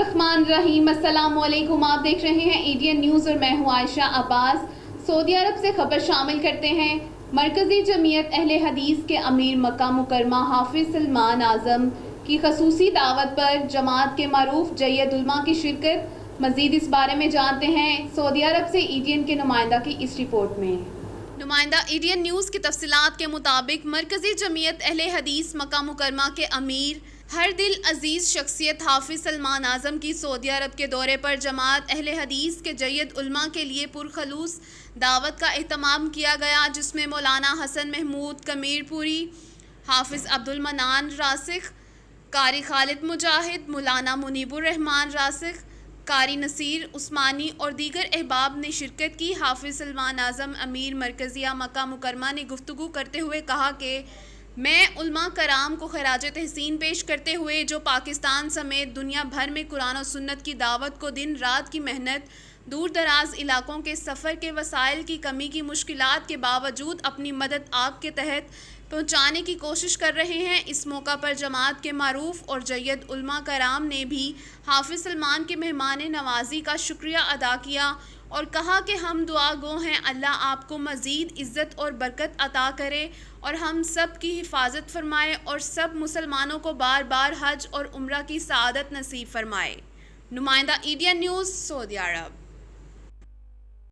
बिस्मिल्लाहिर्रहमानिर्रहीम। अस्सलाम वालेकुम। आप देख रहे हैं एडीएन न्यूज़ और मैं हूं आयशा अब्बास। सऊदी अरब से खबर शामिल करते हैं। मरकज़ी जमीयत अहले हदीस के अमीर मक्का मुकरमा हाफिज सलमान आज़म की खसूसी दावत पर जमात के मारूफ जय्यद उलमा की शिरकत। मज़ीद इस बारे में जानते हैं सऊदी अरब से एडीएन के नुमाइंदा की इस रिपोर्ट में। नुमाइंदा एडीएन न्यूज़ की तफसीलात के मुताबिक मरकज़ी जमीयत अहले हदीस मक्का मुकरमा के अमीर हर दिल अजीज़ शख्सियत हाफिज सलमान आज़म की सऊदी अरब के दौरे पर जमात अहले हदीस के जय्यद उलमा के लिए पुरखलूस दावत का एहतमाम किया गया, जिसमें मौलाना हसन महमूद कमीरपुरी, हाफिज अब्दुल मनान रासिख, कारी खालिद मुजाहिद, मौलाना मुनीबुर रहमान रासिख, कारी नसीर उस्मानी और दीगर अहबाब ने शिरकत की। हाफिज सलमान आज़म अमीर मरकज़िया मक्का मुकरमा ने गुफ्तगू करते हुए कहा कि मैं उलमा कराम को खराज तहसीन पेश करते हुए जो पाकिस्तान समेत दुनिया भर में कुरान और सुन्नत की दावत को दिन रात की मेहनत, दूर दराज इलाकों के सफ़र के वसाइल की कमी की मुश्किलात के बावजूद अपनी मदद आपके तहत पहुँचाने की कोशिश कर रहे हैं। इस मौका पर जमात के मारूफ और जय्यद उलमा कराम ने भी हाफिज सलमान के मेहमान नवाजी का शुक्रिया अदा किया और कहा कि हम दुआ गो हैं, अल्लाह आपको मज़ीद इज़्ज़त और बरकत अता करे और हम सब की हिफाजत फरमाए और सब मुसलमानों को बार बार हज और उम्रा की सआदत नसीब फरमाए। नुमाइंदा एडीएन न्यूज़, सऊदी अरब।